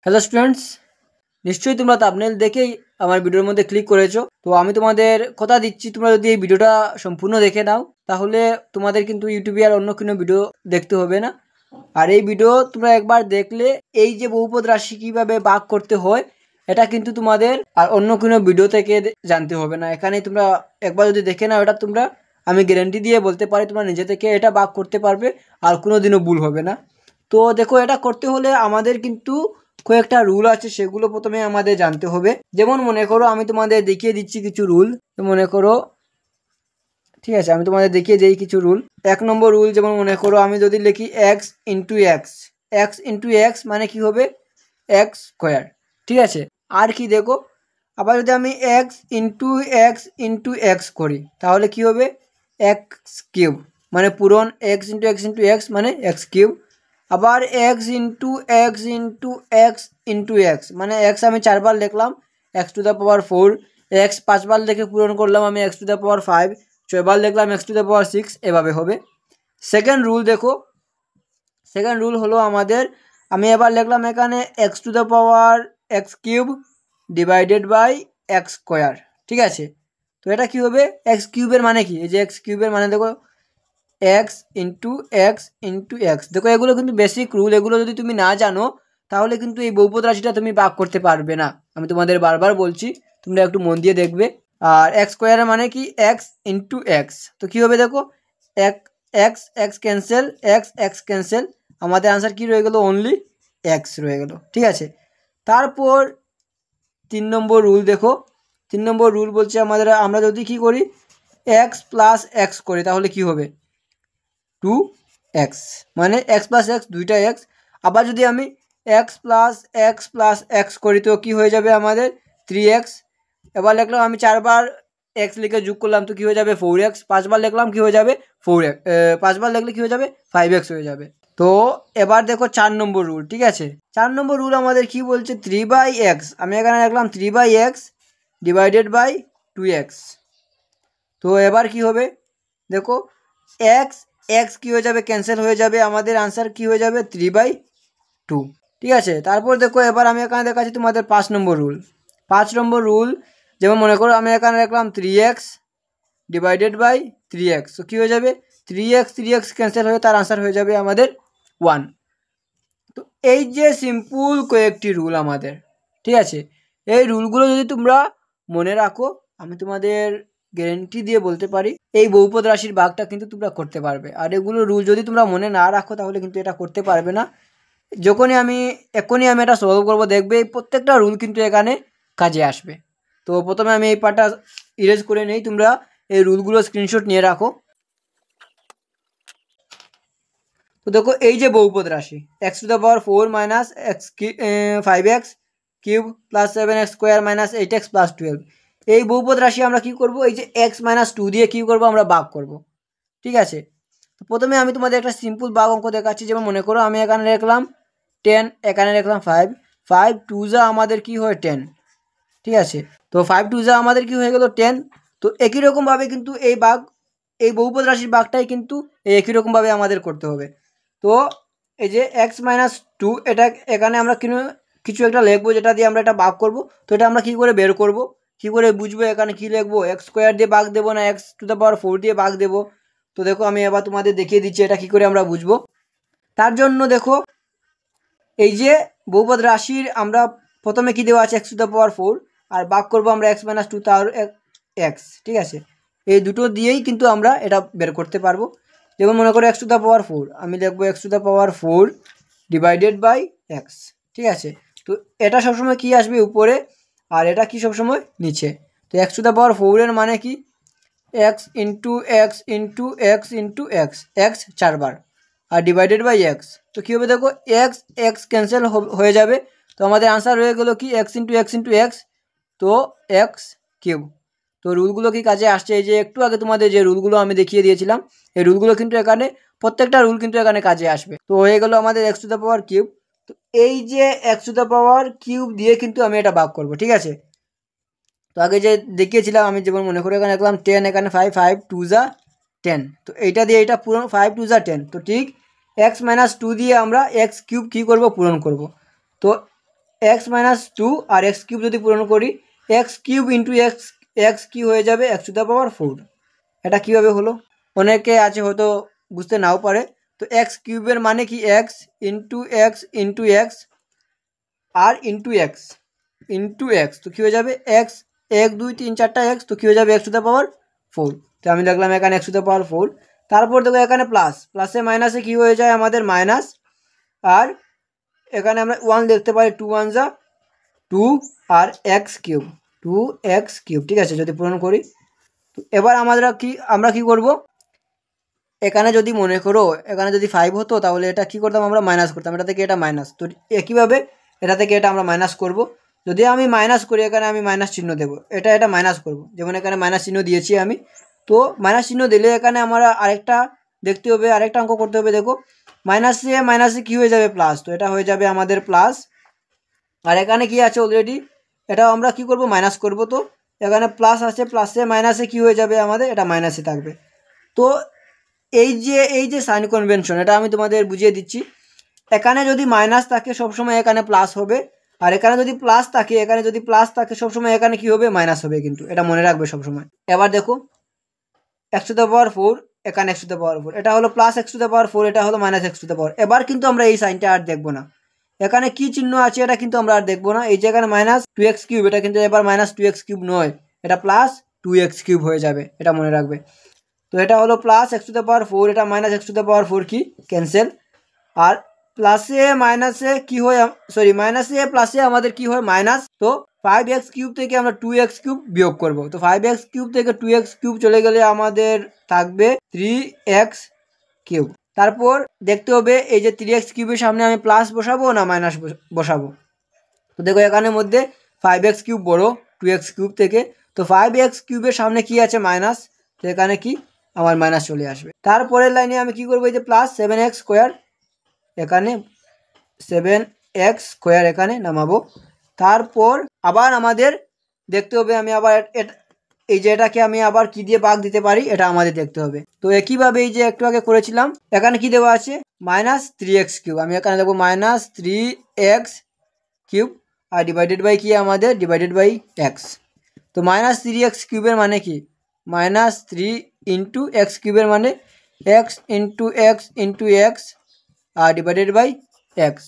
Hello students, নিশ্চয়ই তোমরা thumbnail দেখেই আমার ভিডিওর মধ্যে ক্লিক করেছো। তো আমি তোমাদের কথা দিচ্ছি, তোমরা যদি এই ভিডিওটা সম্পূর্ণ দেখে নাও তাহলে তোমাদের কিন্তু ইউটিউবে আর অন্য কোনো ভিডিও দেখতে হবে না। আর এই ভিডিও তোমরা একবার দেখলে এই যে বহুপদ রাশি কীভাবে ভাগ করতে হয় এটা কিন্তু তোমাদের আর অন্য কোনো ভিডিও থেকে জানতে হবে না। এখানে তোমরা একবার যদি দেখে নাও এটা তোমরা, আমি গ্যারান্টি দিয়ে বলতে পারি তোমরা নিজে থেকে এটা ভাগ করতে পারবে আর কোনো দিনও ভুল হবে না। তো দেখো, এটা করতে হলে আমাদের কিন্তু কয়েকটা রুল আছে, সেগুলো প্রথমে আমাদের জানতে হবে। যেমন মনে করো আমি তোমাদের দেখিয়ে দিচ্ছি কিছু রুল। মনে করো, ঠিক আছে, আমি তোমাদের দেখিয়ে দিই কিছু রুল। 1 নম্বর রুল, যেমন মনে করো আমি যদি লিখি x into x, x into x মানে কি হবে এক্স স্কোয়ার, ঠিক আছে। আর কি দেখো, আবার যদি আমি এক্স ইন্টু এক্স করি তাহলে কি হবে এক্স কিউব, মানে পূরণ এক্স ইন্টু এক্স মানে এক্স কিউব। আবার এক্স ইন্টু এক্স মানে এক্স আমি 4 বার লিখলাম x to the power 4, x 5 বার লিখে পূরণ করলাম আমি এক্স টু দ্য পাওয়ার 5, 6 বার লিখলাম এক্স টু দ্য পাওয়ার 6, এভাবে হবে। সেকেন্ড রুল দেখো, সেকেন্ড রুল হলো আমাদের, আমি এবার লিখলাম এখানে x to the power x cube divided by x square, ঠিক আছে। তো এটা কি হবে এক্স কিউবের মানে কি, এই যে এক্স কিউবের মানে দেখো এক্স ইন্টু এক্স। দেখো এগুলো কিন্তু বেসিক রুল, এগুলো যদি তুমি না জানো তাহলে কিন্তু এই বহুপদ রাশিটা তুমি ভাগ করতে পারবে না। আমি তোমাদের বারবার বলছি, তোমরা একটু মন দিয়ে দেখবে। আর এক্স স্কোয়ারের মানে কি এক্স ইন্টু এক্স, তো কী হবে দেখো x x cancel, x cancel, আমাদের আনসার কি রয়ে গেল অনলি এক্স রয়ে গেল, ঠিক আছে। তারপর 3 নম্বর রুল দেখো, 3 নম্বর রুল বলছে আমাদের, আমরা যদি কি করি এক্স প্লাস এক্স করি তাহলে কি হবে 2x, মানে এক্স প্লাস এক্স দুইটা এক্স। আবার যদি আমি এক্স প্লাস এক্স করি তো কি হয়ে যাবে আমাদের 3x। এবার লিখলাম আমি 4 বার এক্স লিখে যোগ করলাম তো কি হয়ে যাবে 4x, 5 বার লিখলাম কি হয়ে যাবে 4x, 5 বার লিখলে কি হয়ে যাবে 5x হয়ে যাবে। তো এবার দেখো 4 নম্বর রুল, ঠিক আছে। 4 নম্বর রুল আমাদের কি বলছে 3/x, আমি এখানে লিখলাম 3/x ডিভাইডেড বাই 2x। তো এবার কি হবে দেখো এক্স এক্স কী হয়ে যাবে ক্যান্সেল হয়ে যাবে, আমাদের আনসার কি হয়ে যাবে 3/2, ঠিক আছে। তারপর দেখো এবার আমি এখানে দেখাচ্ছি তোমাদের 5 নম্বর রুল। 5 নম্বর রুল, যেমন মনে করো আমি এখানে রাখলাম 3x ডিভাইডেড বাই 3x, তো কী হয়ে যাবে 3x ক্যান্সেল হয়ে তার আনসার হয়ে যাবে আমাদের 1। তো এই যে সিম্পল কয়েকটি রুল আমাদের, ঠিক আছে। এই রুলগুলো যদি তোমরা মনে রাখো আমি তোমাদের গ্যারেন্টি দিয়ে বলতে পারি এই বহুপদ রাশির ভাগটা কিন্তু তোমরা করতে পারবে। আর এগুলো রুল যদি তোমরা মনে না রাখো তাহলে কিন্তু এটা করতে পারবে না। এখনই আমি এটা সলভ করবো, দেখবে এই প্রত্যেকটা রুল কিন্তু এখানে কাজে আসবে। তো প্রথমে আমি এই পার্টটা ইরেজ করে নেই, তোমরা এই রুলগুলো স্ক্রিনশট নিয়ে রাখো। তো দেখো এই যে বহুপদ রাশি x to the power 4 minus x 5x cube plus 7x square minus 8x plus 12, এই বহুপদ রাশি আমরা কি করব এই যে এক্স মাইনাস 2 দিয়ে কী করবো আমরা ভাগ করব, ঠিক আছে। তো প্রথমে আমি তোমাদের একটা সিম্পল ভাগ অঙ্ক দেখাচ্ছি। যেমন মনে করো আমি এখানে রাখলাম 10, এখানে রাখলাম 5, 5 2 যা আমাদের কি হয় 10, ঠিক আছে। তো 5 2 যা আমাদের কি হয়ে গেল 10। তো একই রকমভাবে কিন্তু এই বহুপদ রাশির ভাগটাই কিন্তু একই রকমভাবে আমাদের করতে হবে। তো এই যে এক্স মাইনাস 2 এটা এখানে আমরা কিছু একটা লিখবো যেটা দিয়ে আমরা এটা ভাগ করব। তো এটা আমরা কী করে বের করব, কী করে বুঝবো এখানে কী লিখবো, এক্স স্কোয়ার দিয়ে ভাগ দেবো না এক্স টু দ্য পাওয়ার 4 দিয়ে ভাগ দেবো। তো দেখো আমি এবার তোমাদের দেখিয়ে দিচ্ছি এটা কী করে আমরা বুঝবো। তার জন্য দেখো এই যে বহুপদ রাশির আমরা প্রথমে কী দেওয়া আছে এক্স টু দ্য পাওয়ার 4, আর ভাগ করবো আমরা এক্স মাইনাস 2 তার এক্স, ঠিক আছে। এই দুটো দিয়েই কিন্তু আমরা এটা বের করতে পারবো। যেমন মনে করো এক্স টু দ্য পাওয়ার 4, আমি লিখবো x to the power 4 divided by x, ঠিক আছে। তো এটা সবসময় কি আসবে উপরে আর এটা কি সবসময় নিচে। তো এক্স টু দ্য পাওয়ার 4 এর মানে কি এক্স ইন্টু এক্স 4 বার আর ডিভাইডেড বাই এক্স। তো কী হবে দেখো এক্স ক্যান্সেল হয়ে যাবে। তো আমাদের আনসার হয়ে গেলো কি এক্স ইন্টু এক্স, তো এক্স কিউব। তো রুলগুলো কি কাজে আসছে, এই যে একটু আগে তোমাদের যে রুলগুলো আমি দেখিয়ে দিয়েছিলাম এই রুলগুলো কিন্তু এখানে প্রত্যেকটা রুল কিন্তু এখানে কাজে আসবে। তো হয়ে গেল আমাদের x to the power cube. তো এই যে x to the power cube দিয়ে কিন্তু আমি এটা ভাগ করব, ঠিক আছে। তো আগে যে দেখিয়েছিলাম আমি, যেমন মনে করে এখানে রাখলাম 10, এখানে 5, 5 2 যা 10, তো এইটা দিয়ে এটা পূরণ 5 2 যা 10। তো ঠিক এক্স মাইনাস 2 দিয়ে আমরা এক্স কিউব কী করবো পূরণ করব। তো এক্স মাইনাস টু আর এক্স কিউব যদি পূরণ করি, x cube into x, x কি হয়ে যাবে এক্স টু দ্য পাওয়ার 4। এটা কীভাবে হলো অনেকে আছে হয়তো বুঝতে নাও পারে। তো এক্স কিউবের মানে কি x into x into x আর ইন্টু এক্স ইন্টু এক্স, তো কী হয়ে যাবে এক্স, 1 2 3 4টা এক্স, তো কী হয়ে যাবে এক্স টু দ্য পাওয়ার 4। তো আমি লিখলাম এখানে এক্স টু দ্য পাওয়ার 4। তারপর দেখো এখানে প্লাস, প্লাসে মাইনাসে কী হয়ে যায় আমাদের মাইনাস, আর এখানে আমরা 1 দেখতে পাই, 2 1 যা 2 আর এক্স কিউব, 2x কিউব, ঠিক আছে যদি পূরণ করি। তো এবার আমরা কি করব, এখানে যদি মনে করো এখানে যদি 5 হতো তাহলে এটা কি করতাম আমরা মাইনাস করতাম, এটা থেকে এটা মাইনাস, তো একইভাবে এটা থেকে এটা আমরা মাইনাস করব। যদি আমি মাইনাস করি এখানে আমি মাইনাস চিহ্ন দেবো, এটা মাইনাস করব, যেমন এখানে মাইনাস চিহ্ন দিয়েছি আমি। তো মাইনাস চিহ্ন দিলে এখানে আমরা আরেকটা দেখতে হবে, আরেকটা অঙ্ক করতে হবে। দেখো মাইনাসে মাইনাসে কী হয়ে যাবে প্লাস, তো এটা হয়ে যাবে আমাদের প্লাস। আর এখানে কি আছে অলরেডি, এটাও আমরা কি করব মাইনাস করব। তো এখানে প্লাস আছে, প্লাসে মাইনাসে কি হয়ে যাবে আমাদের, এটা মাইনাসে থাকবে। তো এই যে সাইন কনভেনশন, এটা আমি তোমাদের বুঝিয়ে দিচ্ছি। এখানে যদি মাইনাস থাকে সবসময় এখানে প্লাস হবে, আর এখানে যদি প্লাস থাকে সবসময় এখানে কি হবে মাইনাস হবে, কিন্তু এটা মনে রাখবে সবসময়। এবার দেখো এক্স টু দ্য পাওয়ার 4, এখানে এক্স টু দ্য পাওয়ার 4, এটা হলো plus x to the power 4, এটা হলো মাইনাস এক্স টু দ্য পাওয়ার। এবার কিন্তু আমরা এই সাইনটা আর দেখবো না, এখানে কি চিহ্ন আছে এটা কিন্তু আমরা আর দেখবো না। এই যে এখানে মাইনাস 2x কিউব, এটা কিন্তু এবার মাইনাস 2x কিউব নয়, এটা প্লাস 2x কিউব হয়ে যাবে, এটা মনে রাখবে। তো এটা হলো plus x to the power 4, এটা minus x to the power 4 কি ক্যান্সেল। আর প্লাসে মাইনাসে কি হয়, সরি মাইনাসে প্লাসে আমাদের কি হয় মাইনাস। তো 5x কিউব থেকে আমরা 2x কিউব বিয়োগ করব, তো 5x কিউব থেকে 2x কিউব চলে গেলে আমাদের থাকবে 3x কিউব। তারপর দেখতে হবে এই যে 3x কিউবের সামনে আমি প্লাস বসাবো না মাইনাস বসাবো। তো দেখো এখানের মধ্যে 5x কিউব বড় 2x কিউব থেকে, তো 5x কিউবের সামনে কি আছে মাইনাস, তো এখানে কি আমার মাইনাস চলে আসবে। তারপরের লাইনে আমি কি করবো, এই যে প্লাস 7x স্কোয়ার, এখানে 7x স্কোয়ার এখানে নামাবো। তারপর আবার আমাদের দেখতে হবে, আমি আবার এই যে এটাকে আমি আবার কি দিয়ে ভাগ দিতে পারি এটা আমাদের দেখতে হবে। তো একইভাবে এই যে একটু আগে করেছিলাম, এখানে কি দেওয়া আছে মাইনাস 3x কিউব, আমি এখানে দেখবো মাইনাস 3x কিউব, আর ডিভাইডেড বাই কি আমাদের ডিভাইডেড বাই এক্স। তো মাইনাস 3x কিউবের মানে কি মাইনাস 3 ইন্টু এক্স কিউবের মানে x into x into x আর ডিভাইডেড বাই এক্স।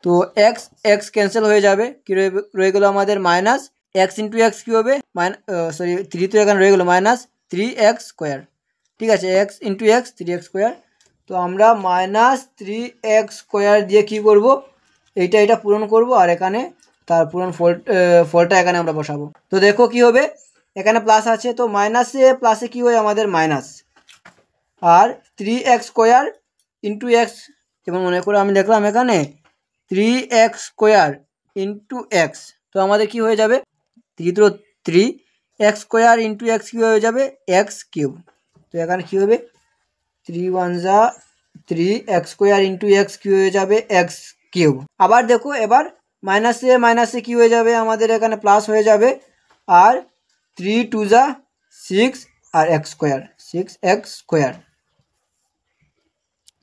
তো এক্স এক্স ক্যান্সেল হয়ে যাবে, কি রয়ে গেলো আমাদের মাইনাস এক্স ইন্টু এক্স কী হবে সরি 3 তো এখানে রয়ে গেলো মাইনাস 3x স্কোয়ার, ঠিক আছে x into x 3x square. তো আমরা মাইনাস 3x স্কোয়ার দিয়ে কী করব, এটা পূরণ করব, আর এখানে তার পূরণ ফলটা এখানে আমরা বসাবো। তো দেখো কি হবে, এখানে প্লাস আছে, তো মাইনাসে প্লাসে কি হয় আমাদের মাইনাস, আর 3x স্কোয়ার ইন্টু এক্স, যেমন মনে করো আমি দেখলাম এখানে 3x স্কোয়ার ইন্টু এক্স, তো আমাদের কি হয়ে যাবে 3x স্কোয়ার ইন্টু এক্স কী হয়ে যাবে এক্স কিউব। তো এখানে কী হবে 3 1 যা 3x স্কোয়ার ইন্টু এক্স কী হয়ে যাবে এক্স কিউব। আবার দেখো এবার মাইনাসে মাইনাসে কী হয়ে যাবে আমাদের এখানে প্লাস হয়ে যাবে, আর 3 2 যা 6 আর এক্স স্কোয়ার 6x স্কোয়ার।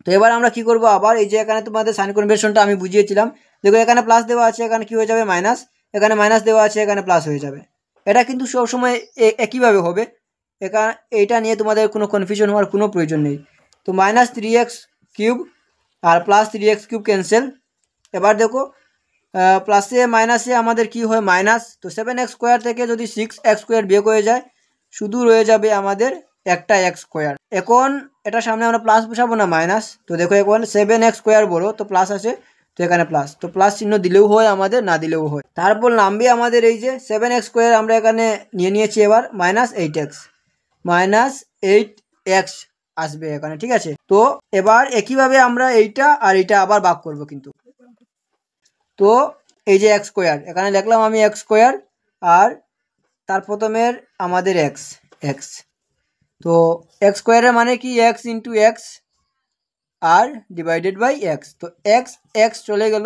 তো এবার আমরা কি করব, আবার এই যে এখানে তোমাদের সাইন কনভেনশনটা আমি বুঝিয়েছিলাম, দেখো এখানে প্লাস দেওয়া আছে এখানে কি হয়ে যাবে মাইনাস, এখানে মাইনাস দেওয়া আছে এখানে প্লাস হয়ে যাবে। এটা কিন্তু সবসময় একইভাবে হবে, এখানে এইটা নিয়ে তোমাদের কোনো কনফিউশন হওয়ার কোনো প্রয়োজন নেই। তো মাইনাস 3x কিউব আর প্লাস 3x কিউব ক্যান্সেল। এবার দেখো প্লাসে মাইনাসে আমাদের কি হয় মাইনাস, তো 7x স্কোয়ার থেকে যদি 6x স্কোয়ার বিয়োগ হয়ে যায় শুধু রয়ে যাবে আমাদের একটা এক্স স্কোয়ার। এখন এটা সামনে আমরা প্লাস বসাবো না মাইনাস, তো দেখো এখন 7x স্কোয়ার বড় তো প্লাস আছে, তো এখানে প্লাস, তো প্লাস চিহ্ন দিলেও হয় আমাদের না দিলেও হয়। তারপর নামবে আমাদের এই যে 7x স্কোয়ার আমরা এখানে নিয়েছি, এবার মাইনাস 8x আসবে এখানে, ঠিক আছে। তো এবার একইভাবে আমরা এইটা আর এইটা আবার ভাগ করব কিন্তু। তো এই যে এক্স স্কোয়ার এখানে লিখলাম আমি এক্স স্কোয়ার, আর তার প্রথমের আমাদের এক্স, তো এক্স স্কোয়ারের মানে কি এক্স ইন্টু এক্স আর ডিভাইডেড বাই এক্স। তো এক্স চলে গেল,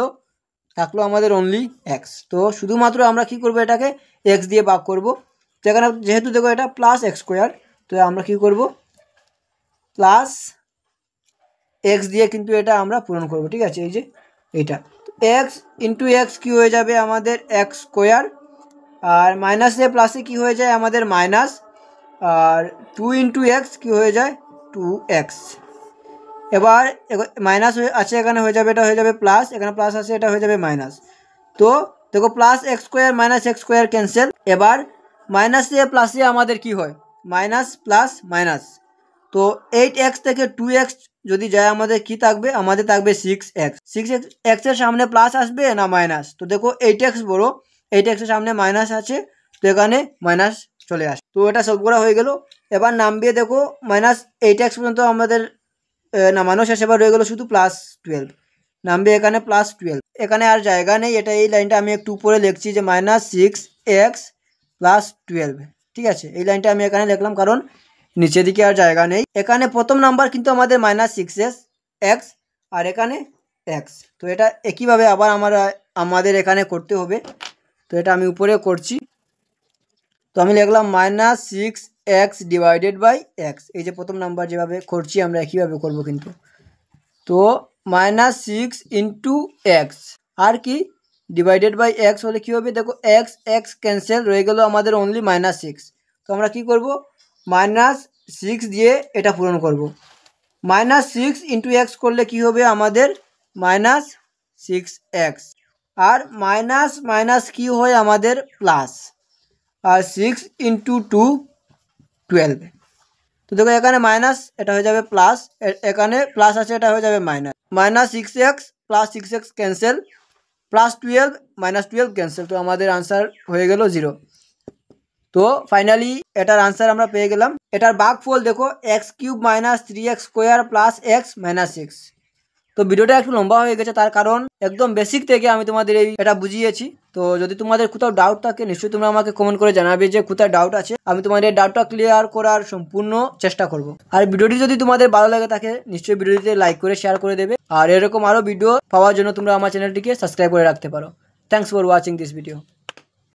থাকলো আমাদের অনলি এক্স। তো শুধুমাত্র আমরা কি করব এটাকে এক্স দিয়ে ভাগ করব। তো এখানে যেহেতু দেখো এটা প্লাস এক্স স্কোয়ার, তো আমরা কি করব প্লাস এক্স দিয়ে কিন্তু এটা আমরা পূরণ করব, ঠিক আছে এই যে এইটা। এক্স ইন্টু এক্স কী হয়ে যাবে আমাদের এক্স স্কোয়ার, আর মাইনাসে প্লাসে কী হয়ে যায় আমাদের মাইনাস, আর 2 ইন্টু এক্স কী হয়ে যায় 2x। এবার মাইনাস আছে এখানে হয়ে যাবে, এটা হয়ে যাবে প্লাস, এখানে প্লাস আছে এটা হয়ে যাবে মাইনাস। তো দেখো plus x square minus x square cancel. এবার মাইনাসে প্লাসে আমাদের কি হয় মাইনাস প্লাস মাইনাস। তো 8x থেকে 2x যদি যায় আমাদের কি থাকবে, আমাদের থাকবে 6x। 6x এর সামনে প্লাস আসবে না মাইনাস, তো দেখো 8x বড়, 8x এর সামনে মাইনাস আছে, তো এখানে মাইনাস চলে আসে। তো এটা সলভ করা হয়ে গেল। এবার নামিয়ে দেখো মাইনাস 8x পর্যন্ত আমাদের নামানো শেষ। এবার রয়ে গেলো শুধু +12, নামবে এখানে +12, এখানে আর জায়গা নেই। এটা এই লাইনটা আমি একটু উপরে লিখছি যে -6x + 12, ঠিক আছে। এই লাইনটা আমি এখানে লিখলাম কারণ নিচের দিকে আর জায়গা নেই। এখানে প্রথম নাম্বার কিন্তু আমাদের -6x আর এখানে x। তো এটা একইভাবে আবার আমাদের এখানে করতে হবে। তো এটা আমি উপরে করছি। তো আমি লিখলাম -6x / x, এই যে প্রথম নাম্বার যেভাবে করছি আমরা একইভাবে করব কিন্তু। তো -6 × x আর কি /x হলে কী হবে, দেখো x ক্যান্সেল, রয়ে গেল আমাদের অনলি -6। তো আমরা কি করব, -6 দিয়ে এটা পূরণ করব। -6 × x করলে কি হবে আমাদের -6x, আর মাইনাস মাইনাস কি হয় আমাদের প্লাস, আর 6 × 2 12। তো দেখো এখানে মাইনাস, এটা হয়ে যাবে প্লাস, এখানে প্লাস আছে এটা হয়ে যাবে minus. -6x + 6x cancel, +12 -12 cancel. তো আমাদের আনসার হয়ে গেল 0। তো ফাইনালি এটার আনসার আমরা পেয়ে গেলাম। এটার ভাগফল দেখো x³ - 3x² + x - 6। তো ভিডিওটা একটু লম্বা হয়ে গেছে, তার কারণ একদম বেসিক থেকে আমি তোমাদের এটা বুঝিয়েছি। তো যদি তোমাদের কোথাও ডাউট থাকে নিশ্চয়ই তোমরা আমাকে কমেন্ট করে জানাবে যে কোথায় ডাউট আছে, আমি তোমাদের ডাউটটা ক্লিয়ার করার সম্পূর্ণ চেষ্টা করব। আর ভিডিওটি যদি তোমাদের ভালো লাগে থাকে নিশ্চয়ই ভিডিওটিতে লাইক করে শেয়ার করে দেবে, আর এরকম আরও ভিডিও পাওয়ার জন্য তোমরা আমার চ্যানেলটিকে সাবস্ক্রাইব করে রাখতে পারো। Thanks for watching this video.